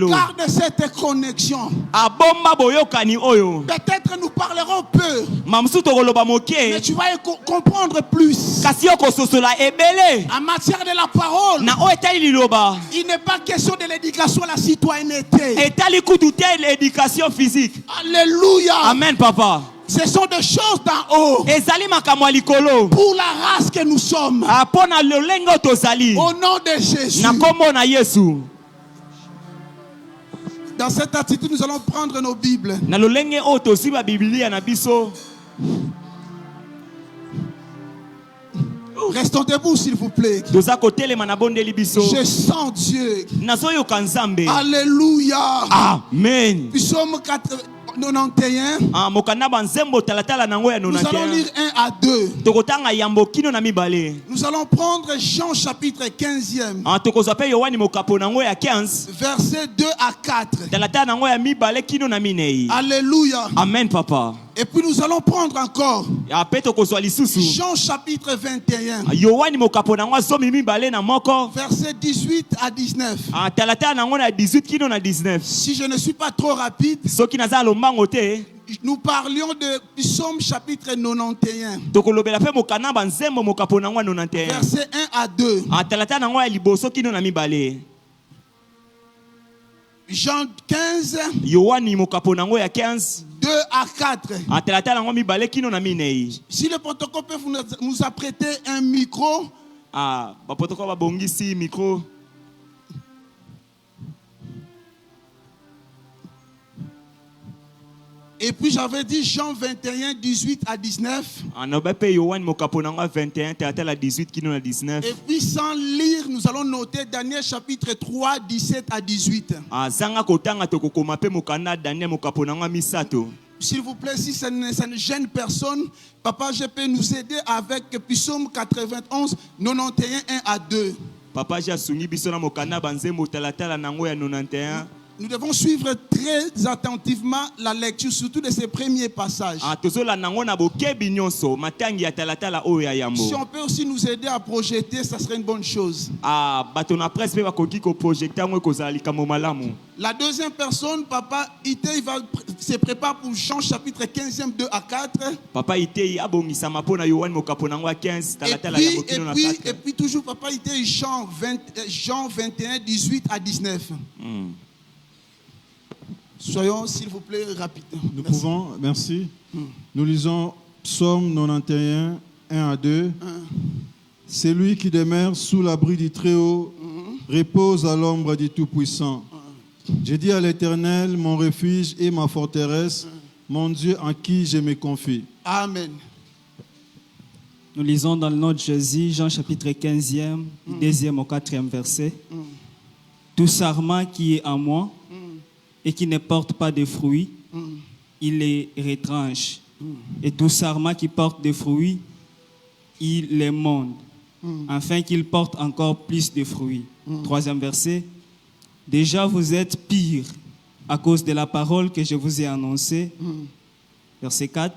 Garde cette connexion. Peut-être nous parlerons peu, mais tu vas comprendre plus. En matière de la parole, il n'est pas question de l'éducation à la citoyenneté. Alléluia. Amen, papa. Ce sont des choses d'en haut. Pour la race que nous sommes. Au nom de Jésus. Dans cette attitude, nous allons prendre nos Bibles. Restons debout, s'il vous plaît. Je sens Dieu. Alléluia. Amen. Psaume 91. Nous allons lire 1 à 2. Nous allons prendre Jean chapitre 15e. Versets 2 à 4. Alléluia. Amen, papa. Et puis nous allons prendre encore Jean chapitre 21. Versets 18 à 19. Si je ne suis pas trop rapide, nous parlions de Psaume chapitre 91. Versets 1 à 2. Jean 15. 2 à 4. Si le protocole peut nous apprêter un micro. Et puis j'avais dit Jean 21, 18 à 19. Et puis sans lire, nous allons noter Daniel chapitre 3, 17 à 18. S'il vous plaît, si ça ne gêne personne, Papa, je peux nous aider avec Psaume 91, 91, 1 à 2. Papa, nous devons suivre très attentivement la lecture, surtout de ces premiers passages. Si on peut aussi nous aider à projeter, ça serait une bonne chose. La deuxième personne, Papa Ité, il va se préparer pour Jean chapitre 15e, 2 à 4. Papa Ité, et puis toujours Papa Ité, Jean 21, 18 à 19. Soyons, s'il vous plaît, rapides. Nous pouvons, merci. Nous lisons Psaume 91, 1 à 2. C'est lui qui demeure sous l'abri du Très-Haut, repose à l'ombre du Tout-Puissant. J'ai dit à l'Éternel, mon refuge et ma forteresse, mon Dieu en qui je me confie. Amen. Nous lisons dans le nom de Jésus, Jean chapitre 15e, 2e au 4e verset. Tout sarment qui est en moi, et qui ne porte pas de fruits, il les retranche. Et tout sarment qui porte des fruits, il les monte, afin qu'il porte encore plus de fruits. 3e verset. Déjà vous êtes pire à cause de la parole que je vous ai annoncée. Verset 4.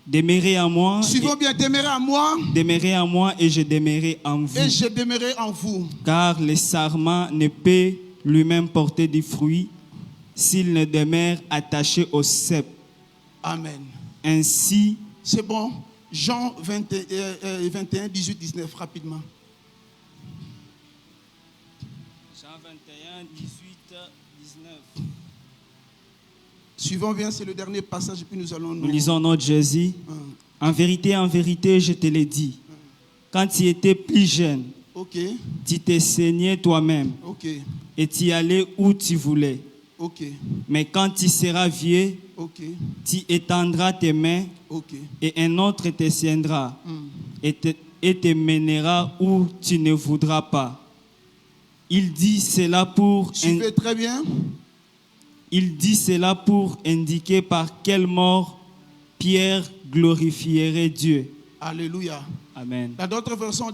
Demeurez en moi. Suivons bien, demeurez en moi. Demeurez en moi et je demeurerai en vous. Et je demeurerai en vous. Car le sarment ne peut lui-même porter du fruit s'il ne demeure attaché au cep. Amen. Ainsi. C'est bon. Jean 21, 18, 19, rapidement. Jean 21, 18, 19. Suivons bien, c'est le dernier passage, et puis nous allons... Nous lisons notre Jésus. En vérité, je te l'ai dit. Quand tu étais plus jeune, tu t'es saigné toi-même. Et tu allais où tu voulais. Mais quand tu seras vieux, tu étendras tes mains et un autre te tiendra et te mènera où tu ne voudras pas. Il dit cela pour... Suivez très bien. Il dit cela pour indiquer par quelle mort Pierre glorifierait Dieu. Alléluia. Amen. Dans d'autres versions,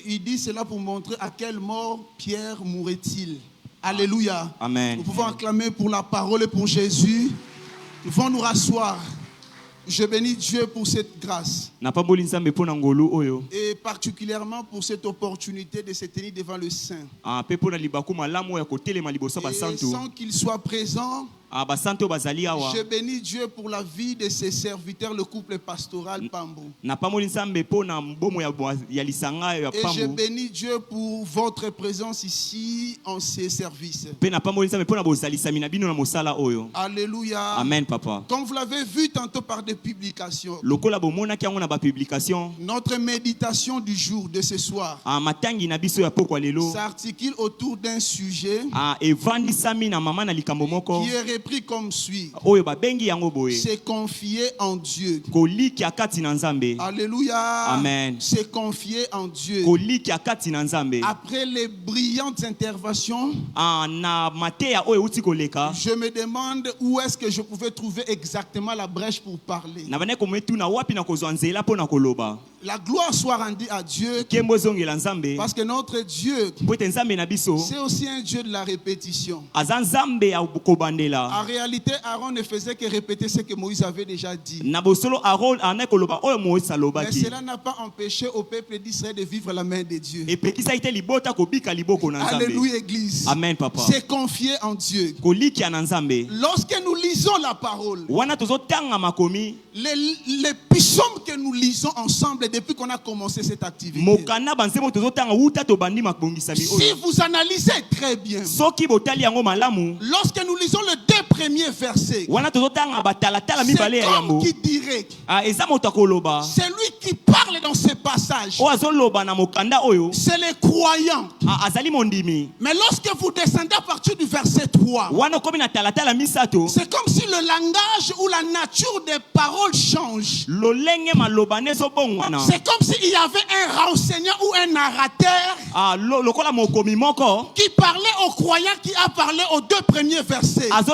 il dit cela pour montrer à quelle mort Pierre mourrait-il. Alléluia. Amen. Nous pouvons acclamer pour la parole et pour Jésus. Nous pouvons nous rasseoir. Je bénis Dieu pour cette grâce. Et particulièrement pour cette opportunité de se tenir devant le Saint. Et sans qu'il soit présent, je bénis Dieu pour la vie de ses serviteurs, le couple pastoral Pambo. Et je bénis Dieu pour votre présence ici en ces services. Alléluia. Amen, papa. Comme vous l'avez vu tantôt par des publications, notre méditation du jour de ce soir s'articule autour d'un sujet qui est repris comme suit. C'est confier en Dieu. Alléluia. Amen. C'est confier en Dieu. Après les brillantes interventions, je me demande où est-ce que je pouvais trouver exactement la brèche pour parler. La gloire soit rendue à Dieu, parce que notre Dieu, c'est aussi un Dieu de la répétition. En réalité, Aaron ne faisait que répéter ce que Moïse avait déjà dit. Mais cela n'a pas empêché au peuple d'Israël de vivre la main de Dieu. Alléluia, Église. Amen, papa. C'est confier en Dieu. Lorsque nous lisons la parole, les psaumes que nous lisons ensemble depuis qu'on a commencé cette activité, si vous analysez très bien, lorsque nous lisons les deux premiers versets, c'est comme qui dirait, celui qui parle dans ce passage, c'est les croyants. Mais lorsque vous descendez à partir du verset 3, c'est comme si le langage ou la nature des paroles change. C'est comme s'il y avait un enseignant ou un narrateur qui parlait aux croyants, qui a parlé aux deux premiers versets. Et c'est ce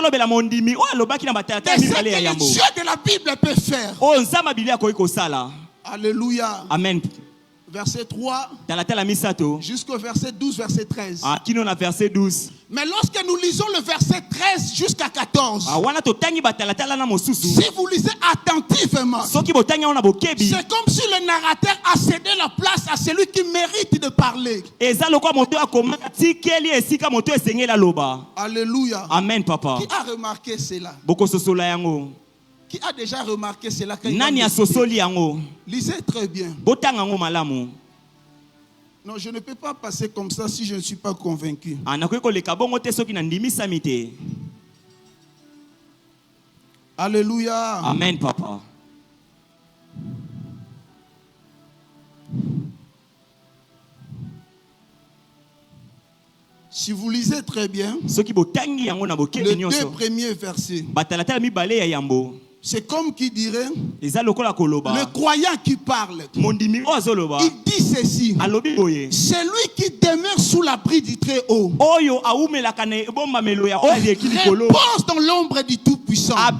que le Dieu de la Bible peut faire. Alléluia. Amen. Verset 3 jusqu'au verset 12, verset 13. Mais lorsque nous lisons le verset 13 jusqu'à 14, si vous lisez attentivement, c'est comme si le narrateur a cédé la place à celui qui mérite de parler. Alléluia. Amen, papa. Qui a remarqué cela? Qui a déjà remarqué cela? Lisez très bien. Non, je ne peux pas passer comme ça si je ne suis pas convaincu. Alléluia. Amen, papa. Si vous lisez très bien, les deux premiers versets, c'est comme qui dirait, le croyant qui parle, il dit ceci: celui qui demeure sous l'abri du Très-Haut repose dans l'ombre du Tout-Puissant. Je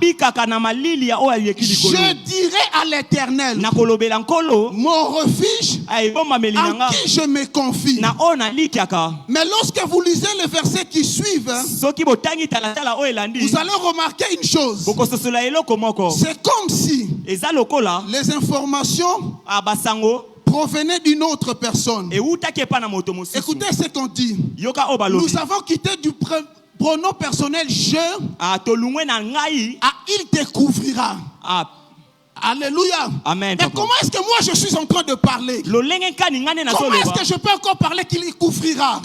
dirai à l'Éternel, mon refuge, en qui je me confie. Mais lorsque vous lisez les versets qui suivent, vous allez remarquer une chose. C'est comme si les informations provenaient d'une autre personne. Écoutez ce qu'on dit. Nous avons quitté du pronom personnel je à il découvrira. Alléluia. Amen. Mais comment est-ce que moi je suis en train de parler? Comment est-ce que je peux encore parler qu'il y couvrira?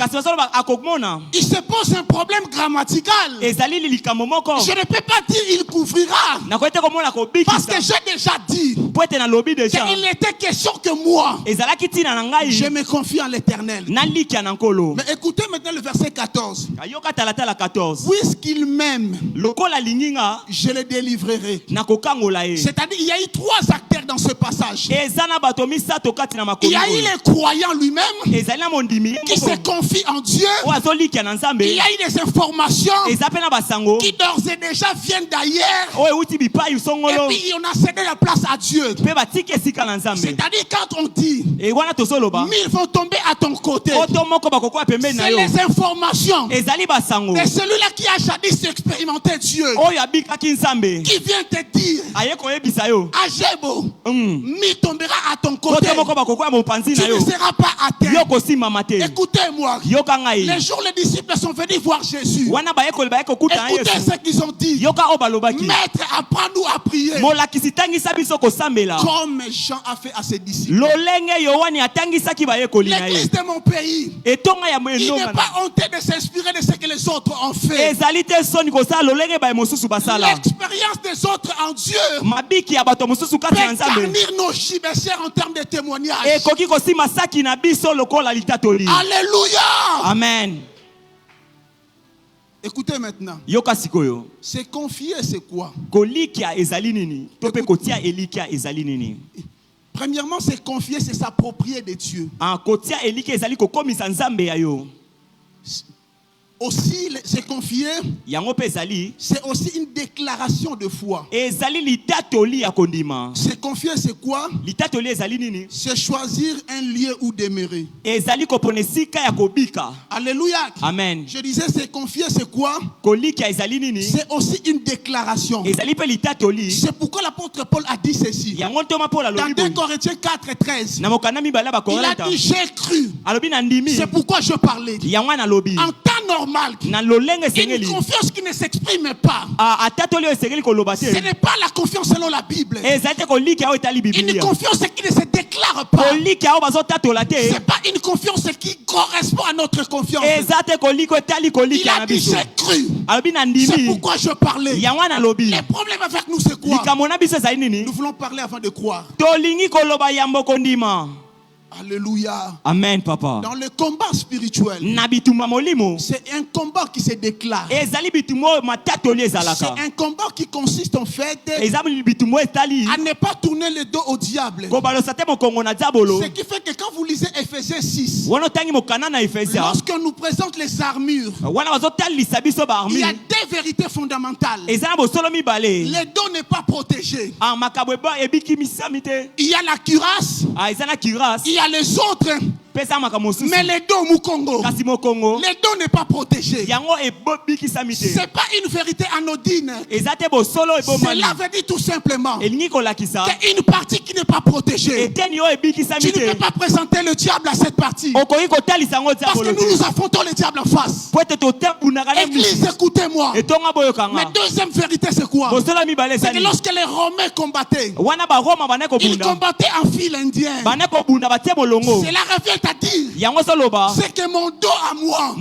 Il se pose un problème grammatical. Je ne peux pas dire il couvrira, parce que j'ai déjà dit qu'il était question que moi je me confie en l'Éternel. Mais écoutez maintenant le verset 14. Puisqu'il m'aime, je le délivrerai. C'est-à-dire il y a eu trois acteurs dans ce passage. Il y a eu le croyant lui-même qui se confie en Dieu. Il y a eu des informations qui d'ores et déjà viennent d'ailleurs. Et puis on a cédé la place à Dieu. C'est-à-dire quand on dit 1000 vont tomber à ton côté, c'est les informations de celui-là qui a jadis expérimenté Dieu, qui vient te dire Agebo, mi tombera à ton côté. Tu ne seras pas atteint. Écoutez-moi. Les jours les disciples sont venus voir Jésus. Écoutez ce qu'ils ont dit. Maître, apprends-nous à prier. Comme Jean a fait à ses disciples. L'église de mon pays, il n'est pas honteux de s'inspirer de ce que les autres ont fait. L'expérience des autres en Dieu peut garnir nos chibéchères en termes de témoignages. Alléluia. Amen. Écoutez maintenant. Se confier, c'est quoi? Premièrement, se confier, c'est s'approprier de Dieu. Aussi, se confier, c'est aussi une déclaration de foi. Se confier, c'est quoi? C'est choisir un lieu où demeurer. Alléluia. Amen. Je disais, se confier, c'est quoi? C'est aussi une déclaration. C'est pourquoi l'apôtre Paul a dit ceci. Dans 2 Corinthiens 4:13, il a dit, j'ai cru. C'est pourquoi je parlais. En temps normal, une confiance qui ne s'exprime pas. Ce n'est pas la confiance selon la Bible. Une confiance qui ne se déclare pas. Ce n'est pas une confiance qui correspond à notre confiance. Il a dit j'ai cru. C'est pourquoi je parlais. Le problème avec nous c'est quoi? Nous voulons parler avant de croire. Alléluia. Amen, papa. Dans le combat spirituel, c'est un combat qui se déclare. C'est un combat qui consiste en fait à ne pas tourner le dos au diable. Ce qui fait que quand vous lisez Ephésiens 6, lorsqu'on nous présente les armures, il y a deux vérités fondamentales. Le dos n'est pas protégé. Il y a la cuirasse. Il y a les autres. Mais les dos Mukongo, les dos n'est pas protégé. C'est pas une vérité anodine. Cela veut dire tout simplement qu'une partie qui n'est pas protégée, tu ne peux pas présenter le diable à cette partie. Parce que nous affrontons le diable en face. Église, écoutez-moi. Mais deuxième vérité, c'est quoi? C'est que lorsque les Romains combattaient, ils combattaient en file indien. Cela revient à dire c'est que mon dos à moi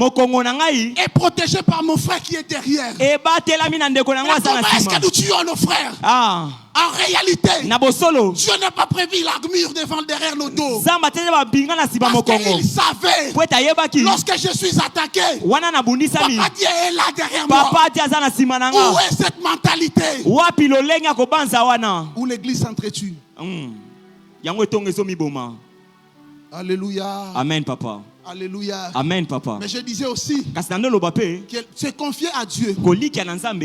est protégé par mon frère qui est derrière. Comment est-ce que nous tuons nos frères? En réalité, Dieu n'a pas prévu l'armure derrière nos dos. Parce qu'il savait, lorsque je suis attaqué, Papa Dieu est là derrière moi. Où est cette mentalité? Où l'église s'entretue. Alléluia. Amen, papa. Alléluia. Amen, papa. Mais je disais aussi que se confier à Dieu,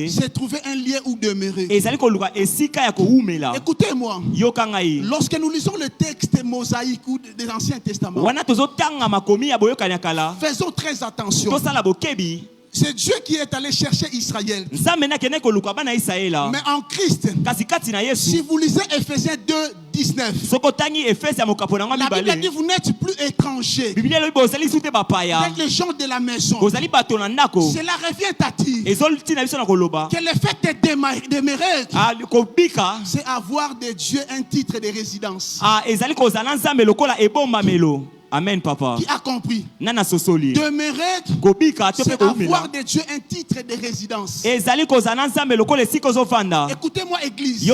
c'est trouver un lieu où demeurer. Écoutez-moi, lorsque nous lisons le texte mosaïque ou des Anciens Testaments, faisons très attention. C'est Dieu qui est allé chercher Israël. Mais en Christ, si vous lisez Ephésiens 2:19, la Bible dit vous n'êtes plus étrangers. Vous êtes les gens de la maison. Cela revient à dire que le fait de demeurer, c'est avoir de Dieu un titre de résidence. Amen, papa. Qui a compris? Demeurer, c'est avoir de Dieu un titre de résidence. Écoutez-moi, église. Il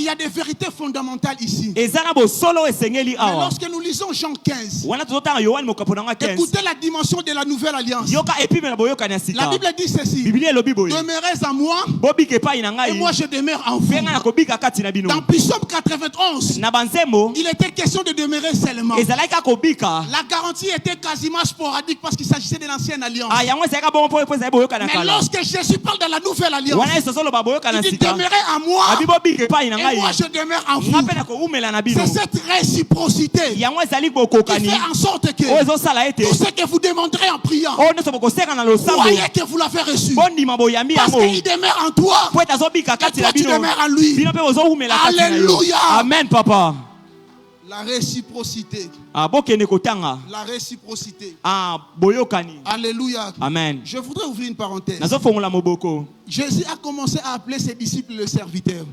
y a des vérités fondamentales ici. Mais lorsque nous lisons Jean 15, écoutez la dimension de la nouvelle alliance. La Bible dit ceci: demeurez en moi et moi je demeure en vous. Dans Psaume 91, il était question de demeurer seulement. La garantie était quasiment sporadique parce qu'il s'agissait de l'ancienne alliance. Mais lorsque Jésus parle de la nouvelle alliance, il dit demeurez en moi et moi je demeure en vous. C'est cette réciprocité qui fait en sorte que tout ce que vous demanderez en priant, croyez que vous l'avez reçu. Parce qu'il demeure en toi et toi tu demeures en lui. Alléluia. Amen, papa. La réciprocité. La réciprocité. Alléluia. Amen. Je voudrais ouvrir une parenthèse. Jésus a commencé à appeler ses disciples les serviteurs.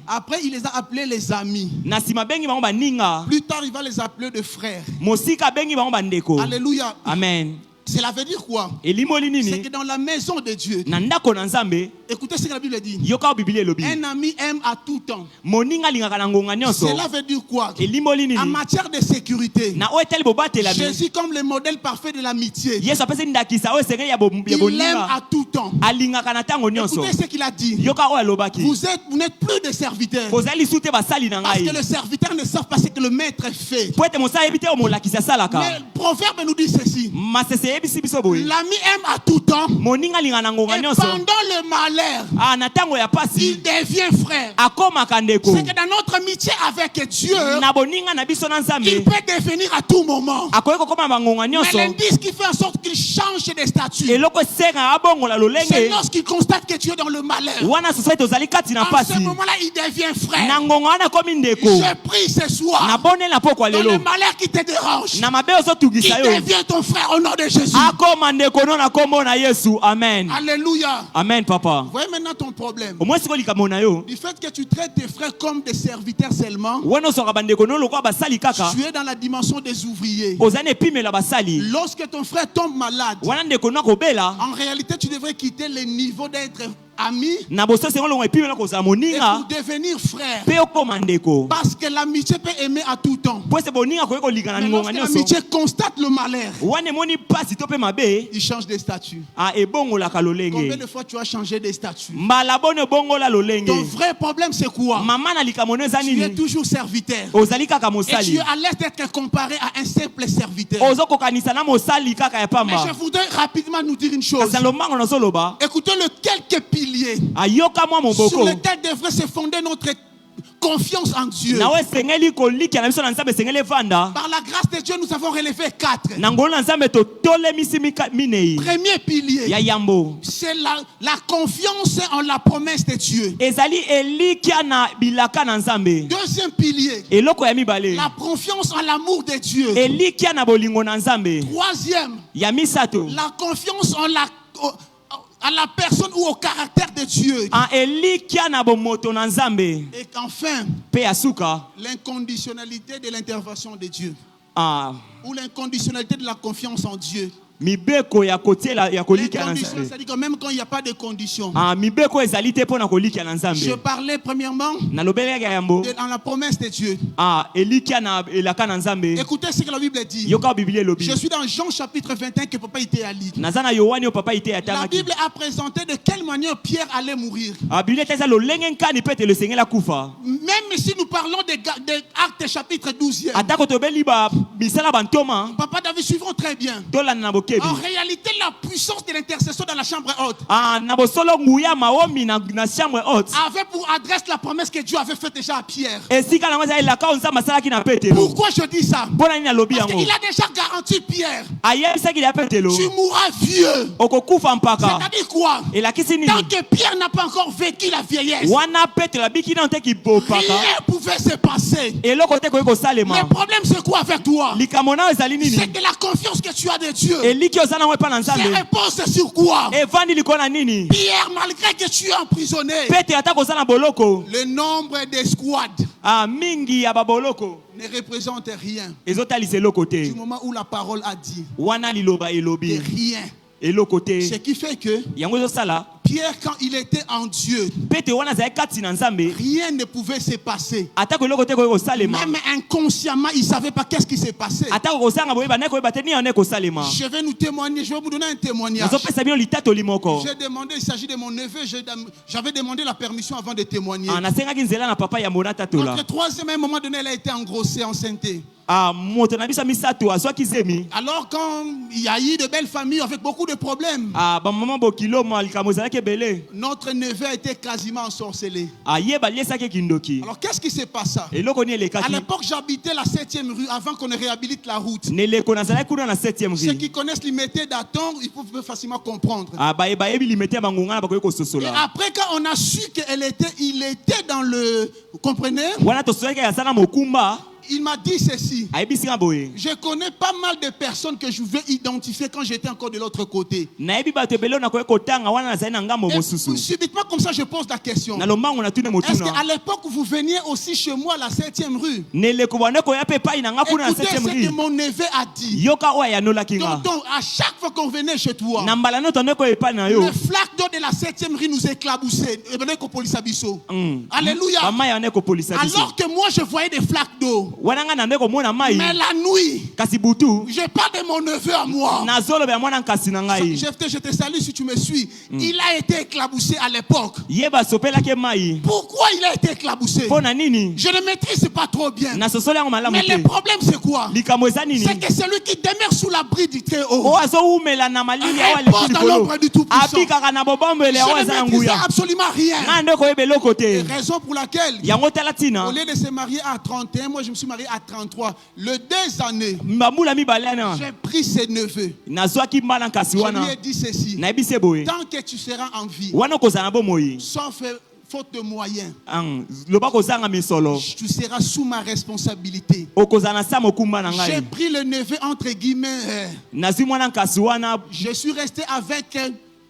Après, il les a appelés les amis. Plus tard, il va les appeler de frères. Alléluia. Amen. Cela veut dire quoi? C'est que dans la maison de Dieu, écoutez ce que la Bible dit. Un ami aime à tout temps. Cela veut dire quoi? En matière de sécurité, Jésus comme le modèle parfait de l'amitié, il aime à tout temps. Écoutez ce qu'il a dit. Vous n'êtes plus des serviteurs. Parce que le serviteur ne sait pas ce que le maître fait. Mais le proverbe nous dit ceci. L'ami aime à tout temps. Et pendant le malheur, il devient frère. C'est que dans notre amitié avec Dieu, il peut devenir à tout moment. Mais l'indice qui fait en sorte qu'il change de statut, c'est lorsqu'il constate que tu es dans le malheur. À ce moment-là, il devient frère. Je prie ce soir, dans le malheur qui te dérange, il devient ton frère au nom de Jésus. Amen. Alléluia. Amen, papa. Voyez maintenant ton problème. Du fait que tu traites tes frères comme des serviteurs seulement, tu es dans la dimension des ouvriers. Lorsque ton frère tombe malade, en réalité tu devrais quitter le niveau d'être ami et pour devenir frère. Parce que l'amitié peut aimer à tout temps. Mais lorsque l'amitié constate le malheur, il change de statut. Combien de fois tu as changé de statut? Ton vrai problème c'est quoi? Tu es toujours serviteur. Et tu es à l'aise d'être comparé à un simple serviteur. Mais je voudrais rapidement nous dire une chose. Écoutez le quelques piliers sur lesquels devrait se fonder notre confiance en Dieu. Par la grâce de Dieu, nous avons relevé 4. Premier pilier, c'est la confiance en la promesse de Dieu. Deuxième pilier, la confiance en l'amour de Dieu. Troisième, la confiance à la personne ou au caractère de Dieu. Et qu'enfin, l'inconditionnalité de l'intervention de Dieu. Ou l'inconditionnalité de la confiance en Dieu. C'est-à-dire que même quand il n'y a pas de conditions. Je parlais premièrement dans la promesse de Dieu. Écoutez ce que la Bible dit. Je suis dans Jean chapitre 21 que papa était à lire. La Bible a présenté de quelle manière Pierre allait mourir. Même si nous parlons de Actes chapitre 12e. Papa David, suivons très bien. En réalité, la puissance de l'intercession dans la chambre haute avait pour adresse la promesse que Dieu avait faite déjà à Pierre. Pourquoi je dis ça? Parce qu'il a déjà garanti Pierre. Tu mourras vieux. C'est-à-dire quoi? Tant que Pierre n'a pas encore vécu la vieillesse, rien pouvait se passer. Le problème c'est quoi avec toi? C'est que la confiance que tu as de Dieu, c'est repose sur quoi? Pierre, malgré que tu es emprisonné, le nombre des squads ne représente rien. Du moment où la parole a dit, rien. Ce qui fait que Pierre, quand il était en Dieu, rien ne pouvait se passer. Même inconsciemment, il ne savait pas qu'est-ce qui s'est passé. Je vais nous témoigner, je vais vous donner un témoignage. J'ai demandé, il s'agit de mon neveu, j'avais demandé la permission avant de témoigner. Notre troisième, à un moment donné, elle a été engrossée, enceinte. Alors quand il y a eu de belles familles avec beaucoup de problèmes, notre neveu a été quasiment ensorcelé. Alors qu'est-ce qui s'est passé? À l'époque j'habitais la 7e rue avant qu'on réhabilite la route. Ceux qui connaissent les métiers d'attendre, ils peuvent facilement comprendre. Et après quand on a su qu'il était dans le... Vous comprenez? Il m'a dit ceci. Je connais pas mal de personnes que je veux identifier quand j'étais encore de l'autre côté. Et subitement comme ça je pose la question. Est-ce qu'à l'époque vous veniez aussi chez moi à la 7e rue? Écoutez ce que mon neveu a dit. Donc à chaque fois qu'on venait chez toi, le flaque d'eau de la 7e rue nous éclaboussait. Alléluia. Alors que moi je voyais des flaques d'eau. Mais la nuit, je parle de mon neveu à moi. Je te salue si tu me suis. Il a été éclaboussé à l'époque. Pourquoi il a été éclaboussé? Je ne maîtrise pas trop bien. Mais le problème c'est quoi? C'est que celui qui demeure sous l'abri du Très-Haut repose dans l'ombre du Tout-Puissant. Je ne maîtrise absolument rien. Raison pour laquelle, au lieu de se marier à 31, moi je me suis marié à 33. Le 2 années, j'ai pris ses neveux. Je lui ai dit ceci. Tant que tu seras en vie, sauf faute de moyens, tu seras sous ma responsabilité. J'ai pris le neveu entre guillemets. Je suis resté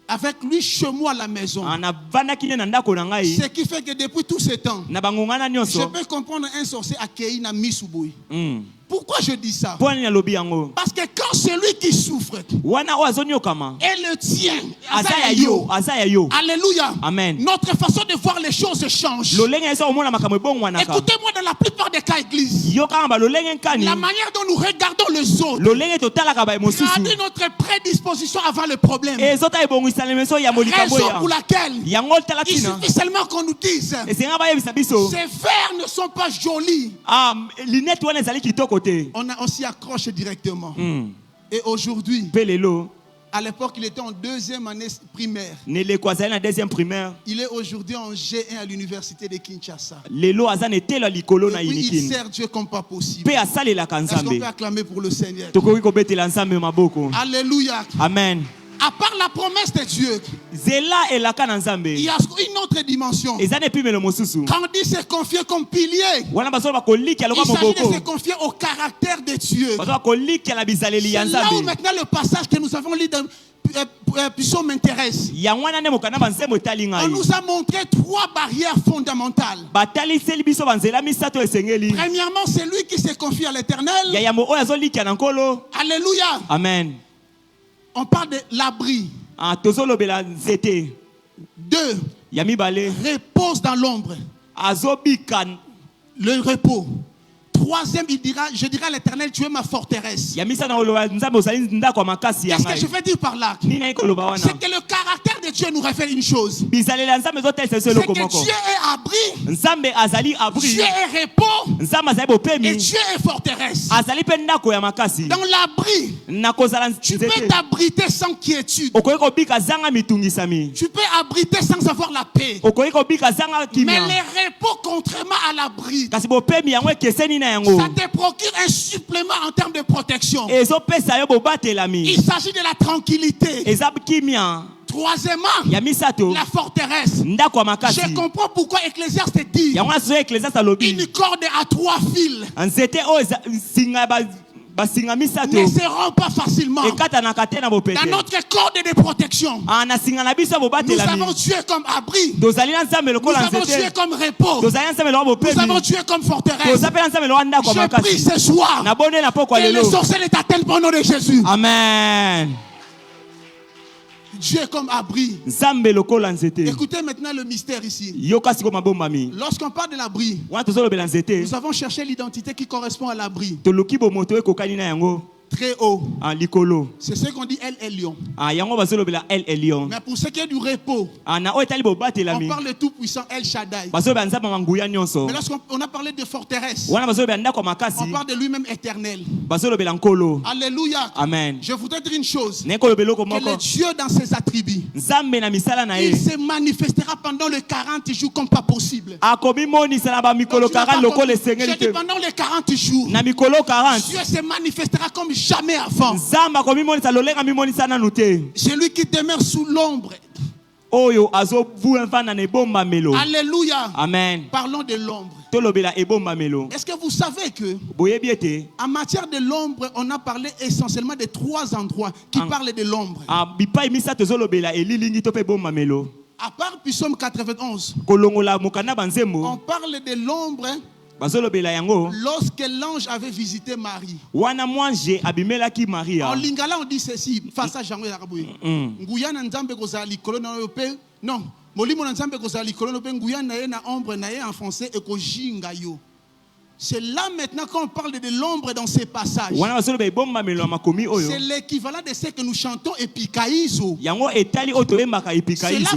avec lui chez moi à la maison. Ce qui fait que depuis tout ce temps, je peux comprendre un sorcier accueilli dans Misubui. Pourquoi je dis ça? Parce que quand celui qui souffre et le tien, alléluia, amen, notre façon de voir les choses change. Écoutez-moi, dans la plupart des cas églises, la manière dont nous regardons les autres traduit notre prédisposition avant le problème. Raison pour laquelle il suffit seulement qu'on nous dise ces verres ne sont pas jolis. On s'y accroche directement. Et aujourd'hui, à l'époque, il était en 2e année primaire. Il est aujourd'hui en G1 à l'université de Kinshasa. Et puis, il sert Dieu comme pas possible. Est-ce qu'on peut acclamer pour le Seigneur? Alléluia. Amen. À part la promesse de Dieu, il y a une autre dimension. Quand on dit se confier comme pilier, il s'agit de se confier au caractère de Dieu. C'est là où maintenant le passage que nous avons lu dans Puissant m'intéresse. On nous a montré 3 barrières fondamentales. Premièrement, c'est lui qui se confie à l'Éternel. Alléluia. Amen. On parle de l'abri. 2. Repose dans l'ombre. Le repos. 3e, je dirai à l'Éternel, tu es ma forteresse. Qu'est-ce que je veux dire par là? C'est que le caractère de Dieu nous révèle une chose. C'est que Dieu est abri, Dieu est repos, et Dieu est forteresse. Dans l'abri, tu peux t'abriter sans quiétude. Tu peux abriter sans avoir la paix. Mais les repos, contrairement à l'abri, ça te procure un supplément en termes de protection. Il s'agit de la tranquillité. 3èmement, la forteresse. Je comprends pourquoi Ecclésiaste dit une corde à 3 fils ne se rompt pas facilement. Dans notre corde de protection, nous avons Dieu comme abri, nous avons Dieu comme repos, nous avons Dieu comme forteresse. Je prie ce soir que le sorcier ne t'atteigne pas au nom de Jésus. Amen. Dieu est comme abri. Écoutez maintenant le mystère ici. Lorsqu'on parle de l'abri, nous avons cherché l'identité qui correspond à l'abri. Très haut. C'est ce qu'on dit El Elyon. Mais pour ce qui est du repos, on parle de tout-puissant El Shaddai. Mais lorsqu'on a parlé de forteresse, on parle de lui-même éternel. Alléluia. Amen. Je voudrais dire une chose. Que le Dieu dans ses attributs, il se manifestera pendant les 40 jours comme pas possible. Je dis pendant les 40 jours, Dieu se manifestera comme jamais avant. Celui qui demeure sous l'ombre. Alléluia. Amen. Parlons de l'ombre. Est-ce que vous savez que en matière de l'ombre, on a parlé essentiellement de 3 endroits qui parlent de l'ombre. À part Psaume 91, on parle de l'ombre lorsque l'ange avait visité Marie. En lingala on dit ceci, face à Jean Nguyana nzambe kozala likolo na yo pe non, molimo na nzambe kozala likolo na pe nguyana ye na ombre na ye en français e ko jinga yo. C'est là maintenant qu'on parle de l'ombre dans ces passages. C'est l'équivalent de ce que nous chantons Epikaizo. Cela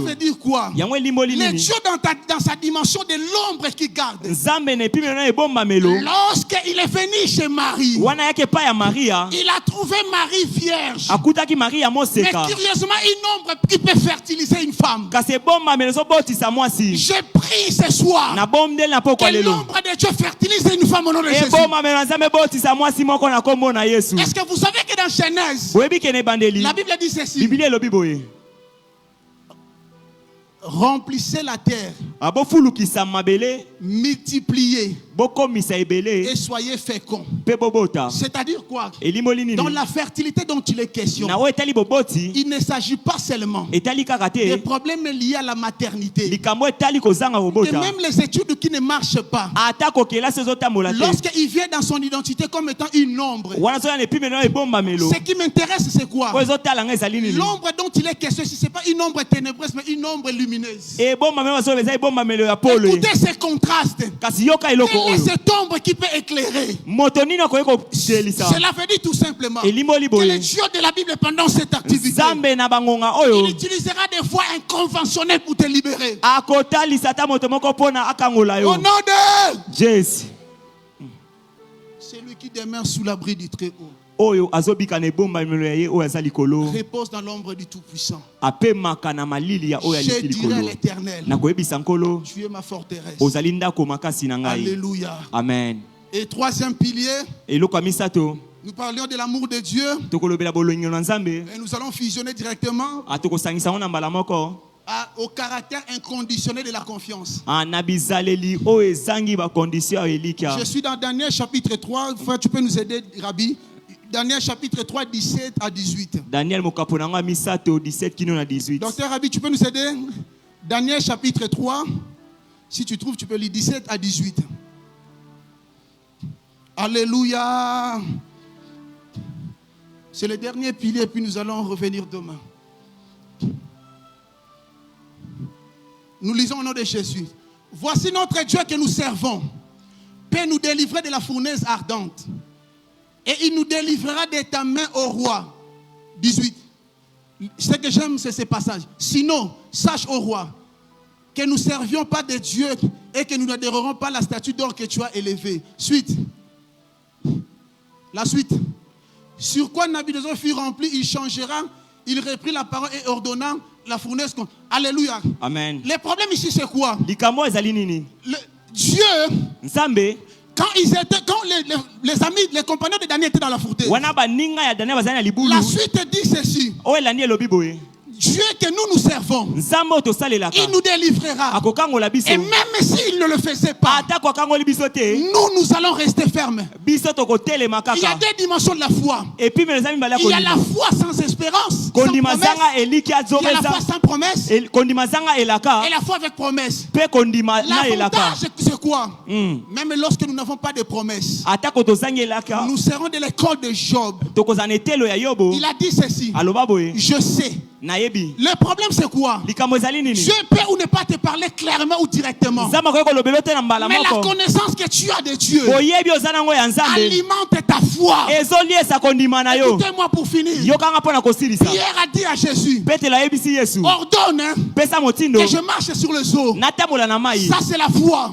veut dire quoi? Le Dieu dans sa dimension de l'ombre qui garde. Lorsqu'il est venu chez Marie, il a trouvé Marie vierge. Mais curieusement, une ombre qui peut fertiliser une femme. Je prie ce soir que l'ombre de Dieu fertilise une femme au nom de Jésus. Est-ce que vous savez que dans Genèse, la Bible dit ceci: remplissez la terre, multipliez et soyez féconds. C'est-à-dire quoi? Dans la fertilité dont il est question, il ne s'agit pas seulement des problèmes liés à la maternité, et même les études qui ne marchent pas. Lorsqu'il vient dans son identité comme étant une ombre, ce qui m'intéresse c'est quoi? L'ombre dont il est question, ce n'est pas une ombre ténébreuse mais une ombre lumineuse. Écoutez ces contrastes. Quelle est cette ombre qui peut éclairer? Cela veut dire tout simplement que le Dieu de la Bible pendant cette activité, il utilisera des voies inconventionnelles pour te libérer. Au nom de Jésus. Celui qui demeure sous l'abri du Très-Haut repose dans l'ombre du Tout-Puissant. Je dirai à l'Éternel, tu es ma forteresse. Alléluia. Amen. Et troisième pilier, nous parlions de l'amour de Dieu. Et nous allons fusionner directement au caractère inconditionnel de la confiance. Je suis dans Daniel chapitre 3. Tu peux nous aider, Rabbi? Daniel chapitre 3, 17 à 18. Daniel mokaponanga misato 17 kino na 18. Docteur Rabbi, tu peux nous aider? Daniel chapitre 3. Si tu trouves, tu peux lire 17 à 18. Alléluia. C'est le dernier pilier, puis nous allons revenir demain. Nous lisons au nom de Jésus. Voici notre Dieu que nous servons. Peut nous délivrer de la fournaise ardente. Et il nous délivrera de ta main au roi. 18. Ce que j'aime, c'est ce passage. Sinon, sache au roi que nous ne servions pas de Dieu et que nous n'adhérerons pas à la statue d'or que tu as élevée. Suite. La suite. Sur quoi Nabuchodonosor fut rempli, il changera, il reprit la parole et ordonna la fournaise. Alléluia. Amen. Le problème ici, c'est quoi? Dieu, quand les amis, les compagnons de Daniel étaient dans la fournaise, la suite dit ceci: Dieu que nous servons, il nous délivrera. Et même s'il ne le faisait pas, nous allons rester fermes. Il y a des dimensions de la foi. Il y a la foi sans espérance, sans promesse. Il y a la foi sans promesse et la foi avec promesse. L'avantage, c'est quoi? Même lorsque nous n'avons pas de promesse, nous serons de l'école de Job. Il a dit ceci: je sais Le problème c'est quoi? Dieu peut ou ne pas te parler clairement ou directement. Mais la connaissance que tu as de Dieu alimente ta foi. Écoutez-moi pour finir. Pierre a dit à Jésus, ordonne que je marche sur les eaux. Ça c'est la foi.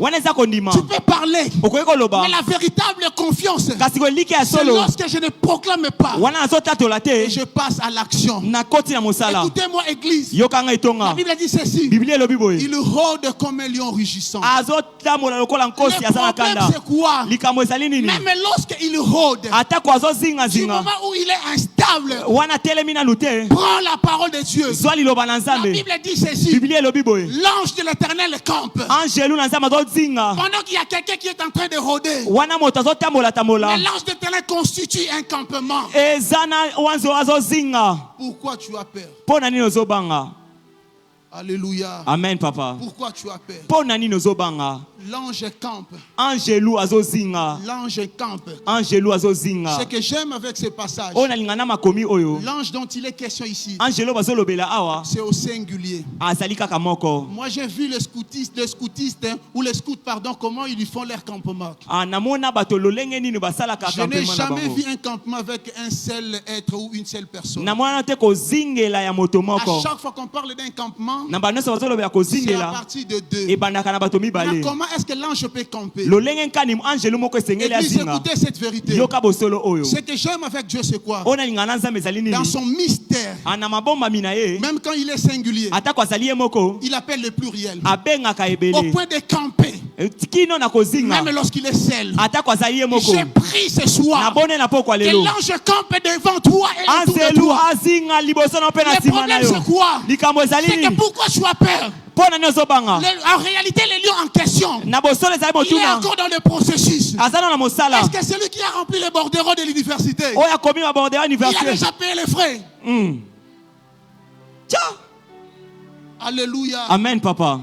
Tu peux parler, mais la véritable confiance c'est lorsque je ne proclame pas et je passe à l'action. Écoutez-moi église, la Bible dit ceci, il rôde comme un lion rugissant. Le problème c'est quoi? Même lorsqu'il rôde, du moment où il est instable, prends la parole de Dieu. La Bible dit ceci, l'ange de l'Éternel campe. Pendant qu'il y a quelqu'un qui est en train de rôder, mais l'ange de l'Éternel constitue un campement. Pourquoi tu as peur? Alléluia. Amen, papa. Pourquoi tu as peur? L'ange campe. L'ange campe. Ce que j'aime avec ce passage, l'ange dont il est question ici, c'est au singulier. Moi j'ai vu les scoutistes ou les scouts, pardon, comment ils font leur campement. Je n'ai jamais vu un campement avec un seul être ou une seule personne. À chaque fois qu'on parle d'un campement, c'est à partir de deux. Mais comment est-ce que l'ange peut camper? Église, écoutez cette vérité. Ce que j'aime avec Dieu, c'est quoi? Dans son mystère, même quand il est singulier, il appelle le pluriel. Au point de camper, même lorsqu'il est seul. J'ai pris ce soir que l'ange campe devant toi et autour de toi. Le problème c'est quoi? C'est que pourquoi tu as peur? En réalité, le lion en question, il est encore dans le processus. Est-ce que celui qui a rempli les bordereaux de l'université, il a déjà payé les frais? Alléluia. Amen, papa.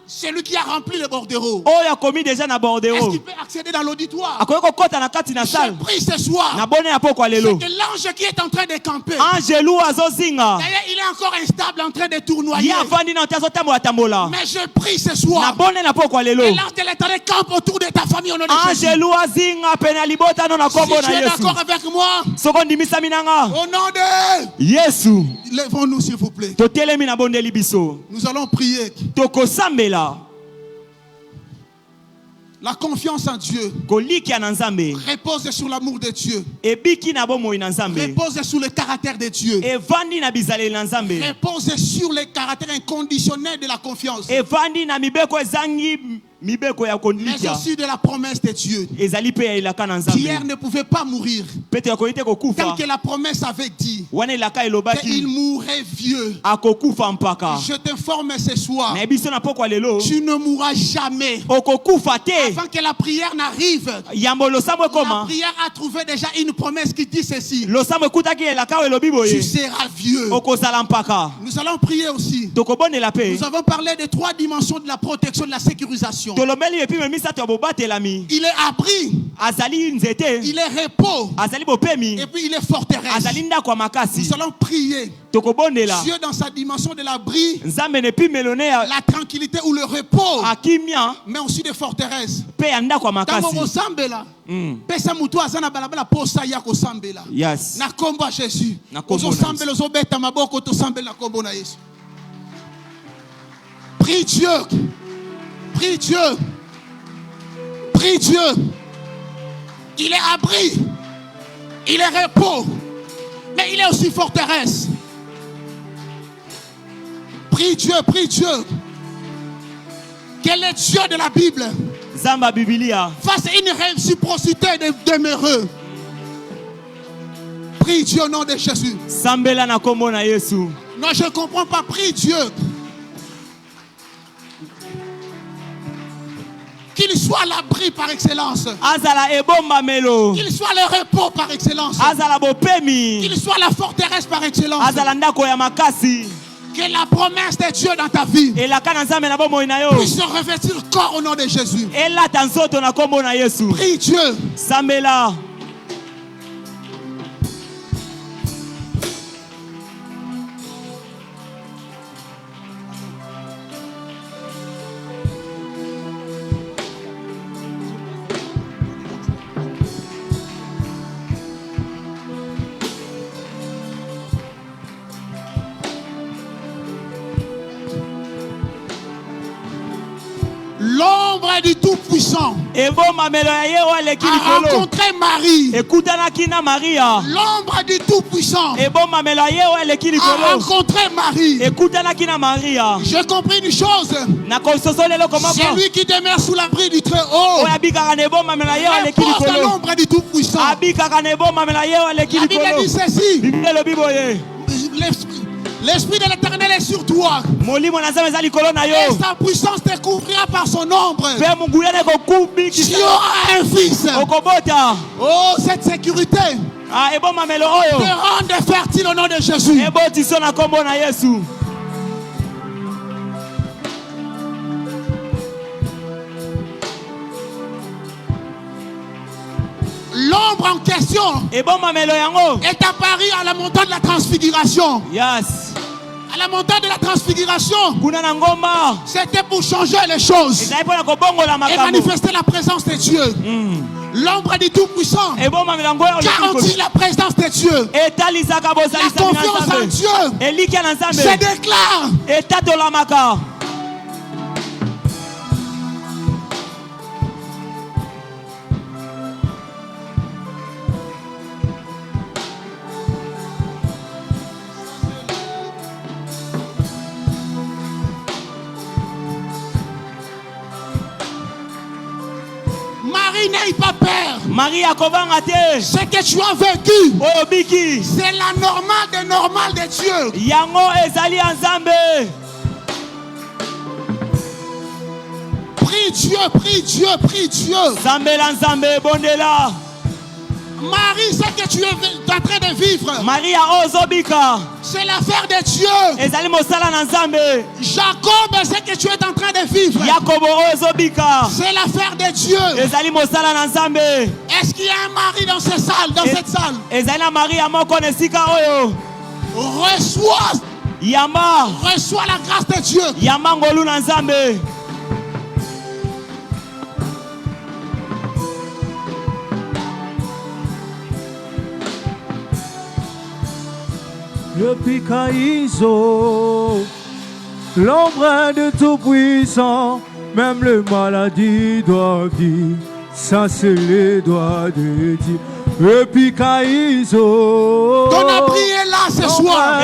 Celui qui a rempli les bordereaux, est-ce qu'il peut accéder dans l'auditoire? J'ai pris ce soir, c'est que l'ange qui est en train de camper, d'ailleurs il est encore instable en train de tournoyer, mais je prie ce soir que l'ange de l'Éternel campe autour de ta famille au nom de Jésus. Si tu es d'accord avec moi, au nom de Jésus, lèvons-nous s'il vous plaît. Nous allons prier. La confiance en Dieu repose sur l'amour de Dieu, repose sur le caractère de Dieu, repose sur le caractère inconditionnel de la confiance, mais aussi de la promesse de Dieu. Pierre ne pouvait pas mourir tant que la promesse avait dit qu'il mourrait vieux. Je t'informe ce soir, tu ne mourras jamais avant que la prière n'arrive. La prière a trouvé déjà une promesse qui dit ceci: tu seras vieux. Nous allons prier aussi. Nous avons parlé des 3 dimensions de la protection, de la sécurisation. Il est abri, il est repos, et puis il est forteresse. Nous allons prier Dieu dans sa dimension de l'abri, la tranquillité ou le repos, mais aussi de forteresse. Pesa mutu azana balabala posa ya kosambela. Yes. Na kombo Jésus. Ozosambela ozobeta maboko tosambela kombo na Yesu. Prie Dieu. Prie Dieu. Prie Dieu. Il est abri. Il est repos. Mais il est aussi forteresse. Prie Dieu, prie Dieu. Quel est Dieu de la Bible? Zamba Biblia. Face à une réciprocité de demeureux. Prie Dieu au nom de Jésus. Sambela na kombo na Yesu. Non, je ne comprends pas. Prie Dieu. Qu'il soit l'abri par excellence. Azala ebomba melo. Qu'il soit le repos par excellence. Azala bopemi. Qu'il soit la forteresse par excellence. Azala ndako ya makasi. Que la promesse de Dieu dans ta vie puisse se revêtir corps au nom de Jésus. Prie Dieu. Sambela. du Tout-Puissant a rencontré Marie. L'ombre du Tout-Puissant a rencontré Marie. J'ai compris une chose. Celui qui demeure sous l'abri du Très-Haut repose à l'ombre du Tout-Puissant. La Bible dit ceci. L'Esprit de l'Éternel est sur toi. Et sa puissance te couvrira par son ombre. Tu auras un fils. Oh, cette sécurité te rende fertile au nom de Jésus. L'ombre en question est apparue à la montagne de la transfiguration. Yes. À la montagne de la transfiguration, c'était pour changer les choses et manifester la présence de Dieu. L'ombre du Tout-Puissant garantit la présence de Dieu. La confiance en Dieu se déclare. Marie, n'aie pas peur. Ce que tu as vécu, c'est la normale des normales de Dieu. Prie Dieu, prie Dieu, prie Dieu. Marie, ce que tu es en train de vivre, c'est l'affaire de Dieu. Jacob, ce que tu es en train de vivre, c'est l'affaire de Dieu. Est-ce qu'il y a un mari dans cette salle? Reçois la grâce de Dieu. Depuis Caïso, l'ombre de Tout-Puissant, même le maladie doit vivre, ça c'est les doigts de Dieu. Depuis Caïso, ton abri est là ce soir.